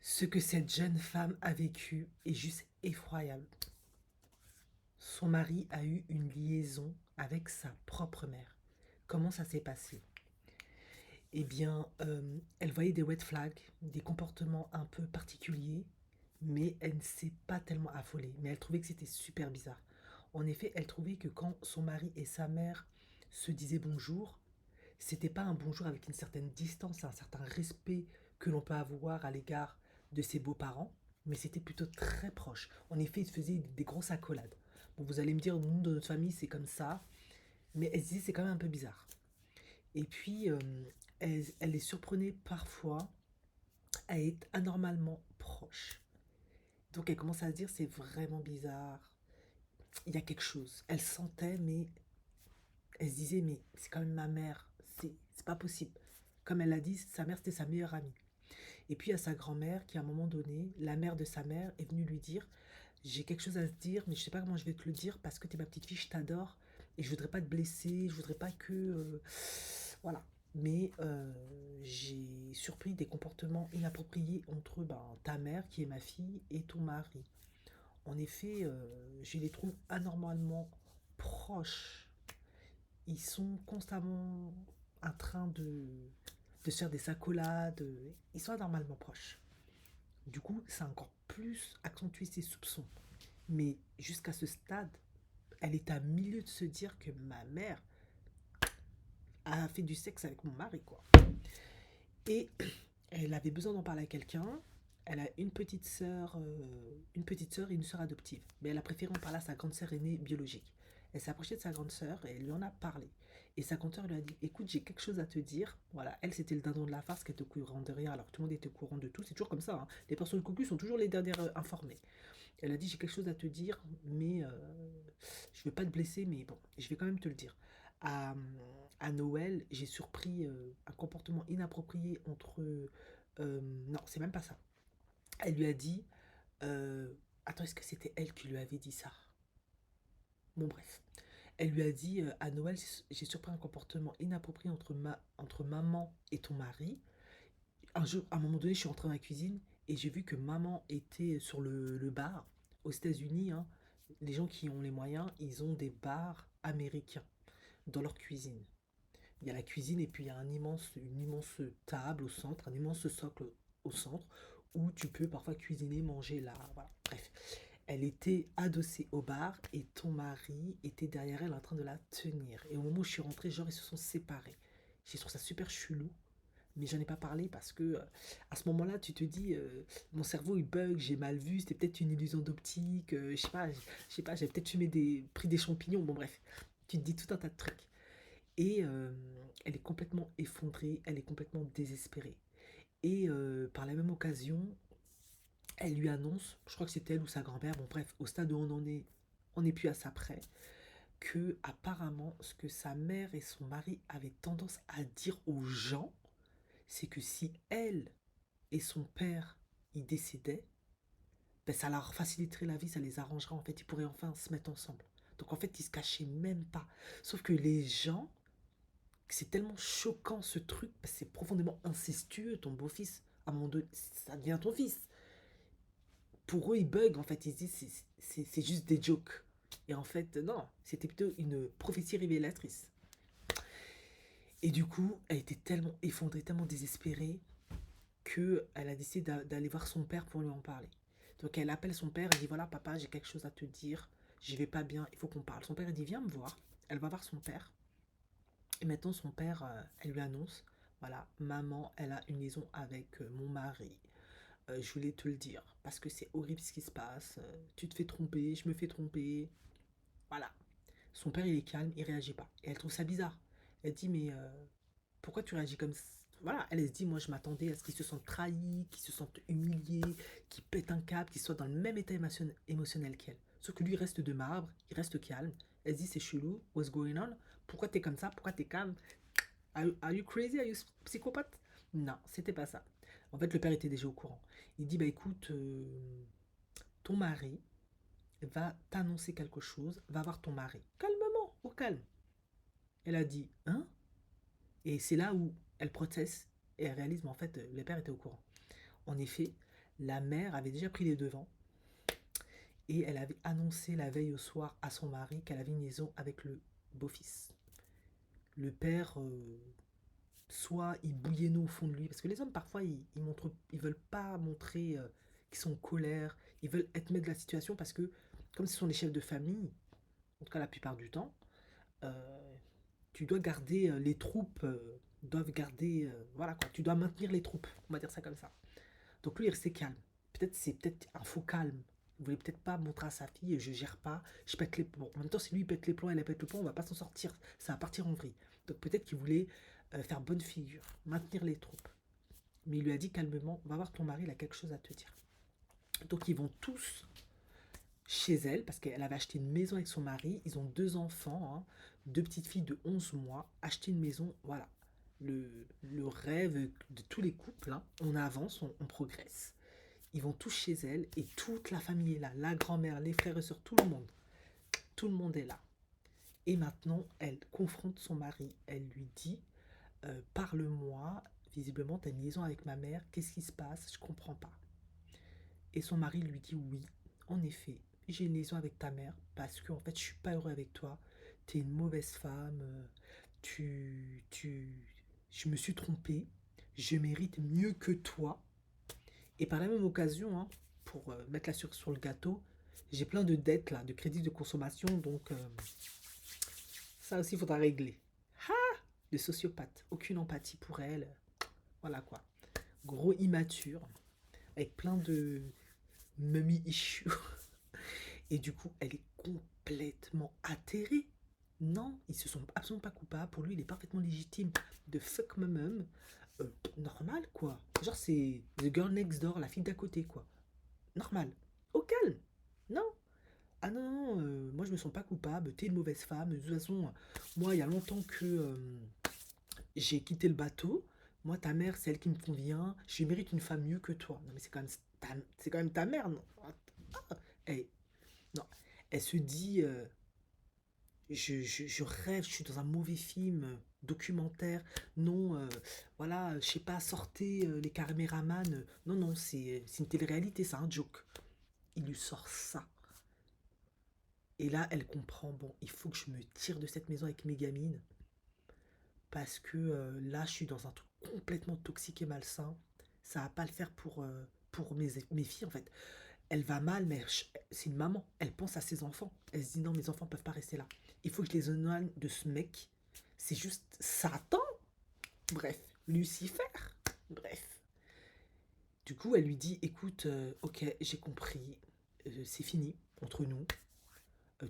Ce que cette jeune femme a vécu est juste effroyable. Son mari a eu une liaison avec sa propre mère. Comment ça s'est passé? Eh bien, elle voyait des red flags, des comportements un peu particuliers, mais elle ne s'est pas tellement affolée. Mais elle trouvait que c'était super bizarre. En effet, elle trouvait que quand son mari et sa mère se disaient bonjour, c'était pas un bonjour avec une certaine distance, un certain respect que l'on peut avoir à l'égard de ses beaux-parents, mais c'était plutôt très proche. En effet, ils se faisaient des grosses accolades. Bon, vous allez me dire, nous, dans notre famille, c'est comme ça, mais elle se disait, c'est quand même un peu bizarre. Et puis, elle les surprenait parfois à être anormalement proches. Donc, elle commence à se dire, c'est vraiment bizarre, il y a quelque chose. Elle sentait, mais elle se disait, mais c'est quand même ma mère, c'est pas possible. Comme elle l'a dit, sa mère, c'était sa meilleure amie. Et puis, il y a sa grand-mère qui, à un moment donné, la mère de sa mère est venue lui dire, j'ai quelque chose à te dire, mais je sais pas comment je vais te le dire parce que t'es ma petite fille, je t'adore et je voudrais pas te blesser, je voudrais pas que. Voilà. Mais j'ai surpris des comportements inappropriés entre ta mère, qui est ma fille, et ton mari. En effet, je les trouve anormalement proches. Ils sont constamment en train de se faire des accolades. Ils sont anormalement proches. Du coup, ça a encore plus accentué ses soupçons. Mais jusqu'à ce stade, elle est à milieu de se dire que ma mère a fait du sexe avec mon mari, quoi. Et elle avait besoin d'en parler à quelqu'un. Elle a une petite sœur et une sœur adoptive. Mais elle a préféré en parler à sa grande sœur aînée biologique. Elle s'est approchée de sa grande sœur et elle lui en a parlé. Et sa grande sœur lui a dit, écoute, j'ai quelque chose à te dire. Voilà, elle, c'était le dindon de la farce qui était au courant de rien, alors que tout le monde était au courant de tout. C'est toujours comme ça, hein. Les personnes cocu sont toujours les dernières informées. Elle a dit, j'ai quelque chose à te dire, mais je ne veux pas te blesser, mais bon, je vais quand même te le dire. À, à Noël, j'ai surpris un comportement inapproprié entre... non, c'est même pas ça. Elle lui a dit... euh, attends, est-ce que c'était elle qui lui avait dit ça? Bon, bref. Elle lui a dit, à Noël, j'ai surpris un comportement inapproprié entre maman et ton mari. Un jour, à un moment donné, je suis rentrée dans la cuisine et j'ai vu que maman était sur le bar. Aux États-Unis, hein, les gens qui ont les moyens, ils ont des bars américains dans leur cuisine. Il y a la cuisine et puis il y a une immense table au centre, un immense socle au centre où tu peux parfois cuisiner, manger là. Voilà. Bref, elle était adossée au bar et ton mari était derrière elle en train de la tenir. Et au moment où je suis rentrée, genre ils se sont séparés. J'ai trouvé ça super chelou, mais j'en ai pas parlé parce que à ce moment-là, tu te dis, mon cerveau il bug, j'ai mal vu, c'était peut-être une illusion d'optique, je sais pas, j'ai peut-être pris des champignons, bon bref, tu te dis tout un tas de trucs. Et elle est complètement effondrée, elle est complètement désespérée. Et par la même occasion, elle lui annonce, je crois que c'était elle ou sa grand-mère, bon bref, au stade où on n'est plus à ça près, que apparemment ce que sa mère et son mari avaient tendance à dire aux gens, c'est que si elle et son père y décédaient, ben ça leur faciliterait la vie, ça les arrangerait, en fait, ils pourraient enfin se mettre ensemble. Donc en fait, ils se cachaient même pas. Sauf que les gens, c'est tellement choquant ce truc, parce que c'est profondément incestueux, ton beau-fils, à un moment donné, ça devient ton fils. Pour eux, ils bug, en fait, ils se disent c'est juste des jokes. Et en fait, non, c'était plutôt une prophétie révélatrice. Et du coup, elle était tellement effondrée, tellement désespérée, qu'elle a décidé d'aller voir son père pour lui en parler. Donc elle appelle son père, elle dit voilà papa, j'ai quelque chose à te dire, je vais pas bien, il faut qu'on parle. Son père elle dit viens me voir. Elle va voir son père. Et maintenant son père, elle lui annonce voilà, maman, elle a une liaison avec mon mari. Je voulais te le dire parce que c'est horrible ce qui se passe. Tu te fais tromper, je me fais tromper. Voilà. Son père il est calme, il réagit pas. Et elle trouve ça bizarre. Elle dit mais pourquoi tu réagis comme ça? Voilà, elle se dit, moi je m'attendais à ce qu'ils se sentent trahis, qu'ils se sentent humiliés, qu'ils pètent un câble, qu'ils soient dans le même état émotionnel qu'elle. Sauf que lui il reste de marbre, il reste calme. Elle se dit, c'est chelou, what's going on? Pourquoi t'es comme ça? Pourquoi t'es calme? Are you crazy? Are you psychopathe? Non, c'était pas ça. En fait, le père était déjà au courant. Il dit, bah écoute, ton mari va t'annoncer quelque chose, va voir ton mari. Calmement, au calme. Elle a dit, hein? Et c'est là où elle proteste et elle réalise, mais en fait, le père était au courant. En effet, La mère avait déjà pris les devants et elle avait annoncé la veille au soir à son mari qu'elle avait une liaison avec le beau-fils. Le père, soit il bouillait au fond de lui, parce que les hommes parfois ils veulent pas montrer qu'ils sont en colère, ils veulent être maîtres de la situation parce que comme ce sont les chefs de famille, en tout cas la plupart du temps, euh, tu dois garder les troupes, doivent garder, voilà quoi, tu dois maintenir les troupes, on va dire ça comme ça. Donc lui il restait calme. Peut-être c'est peut-être un faux calme. Il voulait peut-être pas montrer à sa fille, je gère pas, je pète les plombs. En même temps, si lui il pète les plombs, elle pète le plomb, on va pas s'en sortir. Ça va partir en vrille. Donc peut-être qu'il voulait faire bonne figure, maintenir les troupes. Mais il lui a dit calmement, va voir ton mari, il a quelque chose à te dire. Donc ils vont tous chez elle, parce qu'elle avait acheté une maison avec son mari. Ils ont deux enfants, hein, deux petites filles de 11 mois. Acheter une maison, voilà. Le rêve de tous les couples, hein. On avance, on progresse. Ils vont tous chez elle et toute la famille est là. La grand-mère, les frères et sœurs, tout le monde. Tout le monde est là. Et maintenant, elle confronte son mari. Elle lui dit, parle-moi, visiblement, tu as une liaison avec ma mère. Qu'est-ce qui se passe? Je comprends pas. Et son mari lui dit, oui, en effet, j'ai une liaison avec ta mère parce que en fait, je suis pas heureux avec toi. Tu es une mauvaise femme. Tu, tu, je me suis trompé. Je mérite mieux que toi. Et par la même occasion, hein, pour mettre la cerise sur le gâteau, j'ai plein de dettes là, de crédits de consommation, donc ça aussi il faudra régler. Ah, de sociopathe, aucune empathie pour elle, voilà quoi. Gros immature, avec plein de mummy issues. Et du coup, elle est complètement atterrée. Non, ils se sont absolument pas coupables. Pour lui, il est parfaitement légitime de fuck my mum. Normal quoi. Genre c'est the girl next door, la fille d'à côté quoi. Normal. Au calme. Non. Ah non, non, non, moi je me sens pas coupable, t'es une mauvaise femme. De toute façon, moi il y a longtemps que j'ai quitté le bateau. Moi ta mère, c'est elle qui me convient. Je mérite une femme mieux que toi. Non mais c'est quand même ta mère, non? Ah, eh, non. Elle se dit, je rêve, je suis dans un mauvais film, documentaire. Non, voilà, je sais pas, sortez les caméramans. Non, non, c'est une télé-réalité, c'est un joke. Il lui sort ça. Et là, elle comprend, bon, il faut que je me tire de cette maison avec mes gamines, parce que là, je suis dans un truc complètement toxique et malsain. Ça va pas le faire pour mes filles, en fait. Elle va mal, mais c'est une maman. Elle pense à ses enfants. Elle se dit, non, mes enfants peuvent pas rester là. Il faut que je les éloigne de ce mec. C'est juste Satan. Bref, Lucifer. Bref. Du coup, elle lui dit, écoute, ok, j'ai compris. C'est fini entre nous.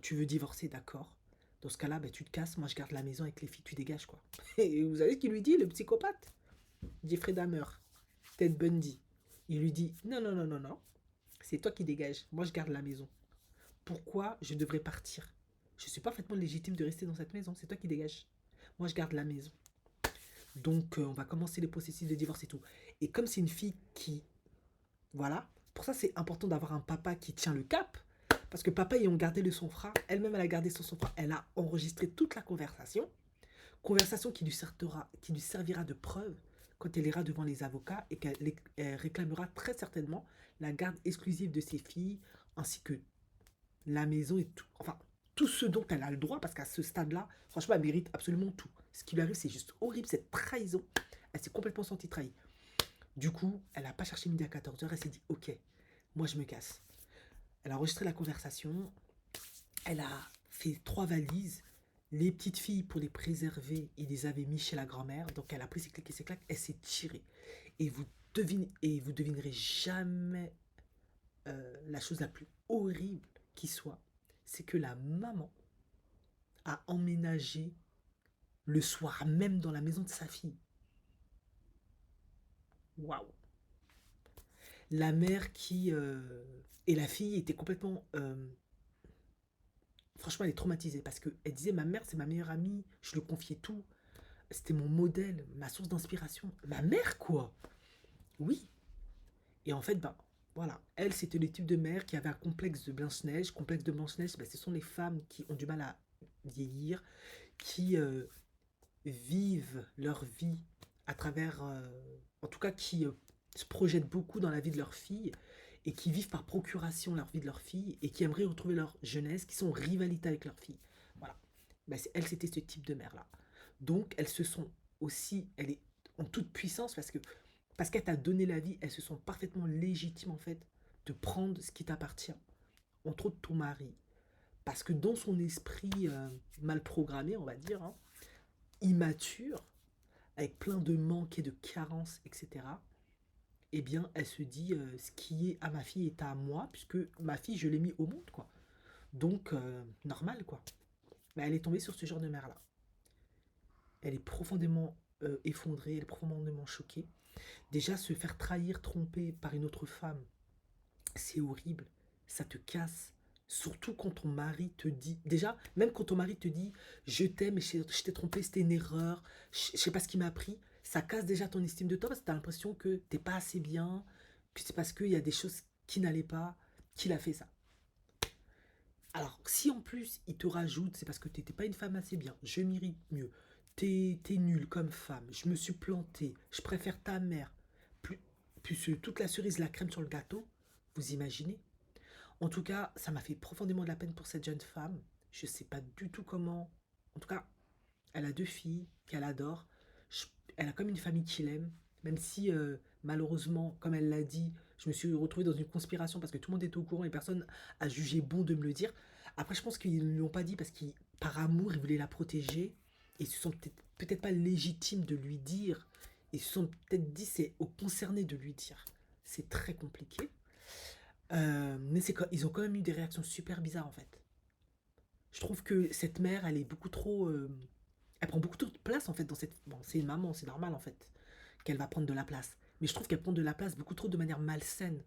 Tu veux divorcer, d'accord. Dans ce cas-là, bah, tu te casses, moi je garde la maison avec les filles, tu dégages quoi. Et vous savez ce qu'il lui dit, le psychopathe? Jeffrey Dahmer, Ted Bundy. Il lui dit, non, non, non, non, non, c'est toi qui dégages, moi je garde la maison. Pourquoi je devrais partir? Je suis parfaitement légitime de rester dans cette maison, c'est toi qui dégages. Moi je garde la maison. Donc on va commencer les processus de divorce et tout. Et comme c'est une fille qui... Voilà, pour ça c'est important d'avoir un papa qui tient le cap. Parce que papa ayant gardé le son-froid, elle-même elle a gardé son sang-froid. Elle a enregistré toute la conversation. Conversation qui lui servira de preuve quand elle ira devant les avocats et qu'elle réclamera très certainement la garde exclusive de ses filles, ainsi que la maison et tout. Enfin, tout ce dont elle a le droit, parce qu'à ce stade-là, franchement, elle mérite absolument tout. Ce qui lui arrive, c'est juste horrible, cette trahison. Elle s'est complètement sentie trahie. Du coup, elle n'a pas cherché midi à 14h, elle s'est dit, ok, moi je me casse. Elle a enregistré la conversation, elle a fait 3 valises. Les petites filles, pour les préserver, il les avait mis chez la grand-mère. Donc elle a pris ses clics et ses claques, elle s'est tirée. Et vous devinerez jamais la chose la plus horrible qui soit, c'est que la maman a emménagé le soir même dans la maison de sa fille. Waouh! La mère qui... et la fille était complètement... franchement, elle est traumatisée parce qu'elle disait, ma mère, c'est ma meilleure amie, je lui confiais tout. C'était mon modèle, ma source d'inspiration. Ma mère, quoi. Oui. Et en fait, ben, voilà. Elle, c'était le type de mère qui avait un complexe de Blanche-Neige. Complexe de Blanche-Neige, ben, ce sont les femmes qui ont du mal à vieillir, qui vivent leur vie à travers... en tout cas, qui se projettent beaucoup dans la vie de leur fille et qui vivent par procuration leur vie de leur fille et qui aimeraient retrouver leur jeunesse, qui sont en rivalité avec leur fille. Voilà. Ben, elle, c'était ce type de mère-là. Donc, elles se sont aussi, elle est en toute puissance parce qu'elle t'a donné la vie, elles se sont parfaitement légitimes en fait de prendre ce qui t'appartient, entre autres ton mari. Parce que dans son esprit mal programmé, on va dire, hein, immature, avec plein de manques et de carences, etc., eh bien, elle se dit ce qui est à ma fille est à moi, puisque ma fille, je l'ai mis au monde, quoi. Donc, normal, quoi. Mais elle est tombée sur ce genre de mère-là. Elle est profondément effondrée, elle est profondément choquée. Déjà, se faire trahir, tromper par une autre femme, c'est horrible. Ça te casse. Surtout quand ton mari te dit. Déjà, même quand ton mari te dit je t'aime, mais je t'ai trompé, c'était une erreur, je sais pas ce qui m'a pris, ça casse déjà ton estime de toi parce que tu as l'impression que t'es pas assez bien, que c'est parce qu'il y a des choses qui n'allaient pas qu'il a fait ça. Alors, si en plus il te rajoute, c'est parce que t'étais pas une femme assez bien, je mérite mieux, t'es nulle comme femme, je me suis plantée, je préfère ta mère, plus, plus toute la cerise, la crème sur le gâteau, vous imaginez? En tout cas, ça m'a fait profondément de la peine pour cette jeune femme. Je sais pas du tout comment. En tout cas, elle a deux filles qu'elle adore. Je- Elle a comme une famille qui l'aime, même si malheureusement, comme elle l'a dit, je me suis retrouvée dans une conspiration parce que tout le monde était au courant et personne a jugé bon de me le dire. Après, je pense qu'ils ne lui ont pas dit parce qu'ils, par amour, ils voulaient la protéger et ils se sont peut-être pas légitimes de lui dire. Ils se sont peut-être dit c'est aux concernés de lui dire. C'est très compliqué. Mais ils ont quand même eu des réactions super bizarres en fait. Je trouve que cette mère, elle est beaucoup trop. Elle prend beaucoup trop de place en fait dans cette. Bon, c'est une maman, c'est normal en fait qu'elle va prendre de la place. Mais je trouve qu'elle prend de la place beaucoup trop de manière malsaine.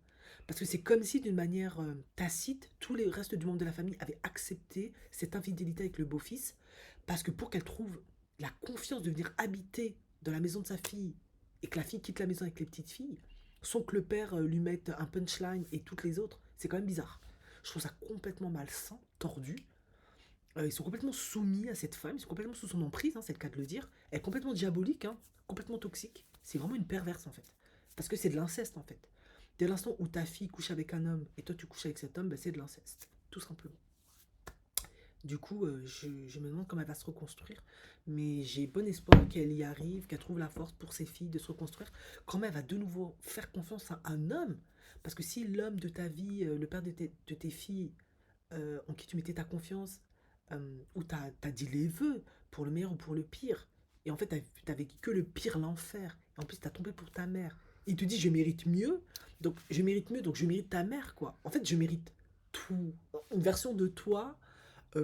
Parce que c'est comme si d'une manière tacite, tous les restes du membre de la famille avaient accepté cette infidélité avec le beau-fils. Parce que pour qu'elle trouve la confiance de venir habiter dans la maison de sa fille et que la fille quitte la maison avec les petites filles, sans que le père lui mette un punchline et toutes les autres, c'est quand même bizarre. Je trouve ça complètement malsain, tordu. Ils sont complètement soumis à cette femme, ils sont complètement sous son emprise, hein, c'est le cas de le dire. Elle est complètement diabolique, hein, complètement toxique. C'est vraiment une perverse en fait. Parce que c'est de l'inceste en fait. Dès l'instant où ta fille couche avec un homme et toi tu couches avec cet homme, ben, c'est de l'inceste. Tout simplement. Du coup, je me demande comment elle va se reconstruire. Mais j'ai bon espoir qu'elle y arrive, qu'elle trouve la force pour ses filles de se reconstruire. Comment elle va de nouveau faire confiance à un homme. Parce que si l'homme de ta vie, le père de tes filles, en qui tu mettais ta confiance, où tu as dit les vœux pour le meilleur ou pour le pire, et en fait tu as vécu que le pire, l'enfer, et en plus tu as tombé pour ta mère, il te dit je mérite mieux, donc je mérite mieux, donc je mérite ta mère, quoi. En fait, je mérite tout. Une version de toi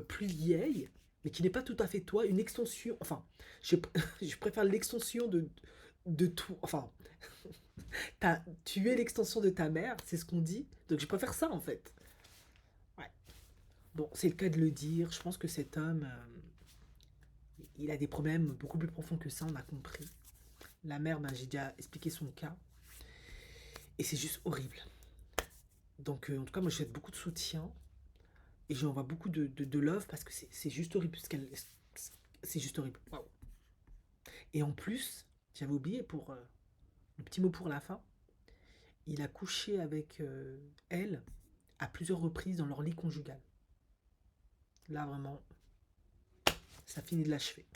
plus vieille, mais qui n'est pas tout à fait toi, une extension, enfin, je, je préfère l'extension de tout, enfin, tu es l'extension de ta mère, c'est ce qu'on dit, donc je préfère ça en fait. Ouais. Bon, c'est le cas de le dire. Je pense que cet homme, il a des problèmes beaucoup plus profonds que ça, on a compris. La mère, ben, j'ai déjà expliqué son cas. Et c'est juste horrible. Donc, en tout cas, moi, je souhaite beaucoup de soutien. Et je lui envoie beaucoup de love parce que c'est juste horrible. C'est juste horrible. Waouh. Et en plus, j'avais oublié pour le petit mot pour la fin. Il a couché avec elle à plusieurs reprises dans leur lit conjugal. Là, vraiment, ça finit de l'achever.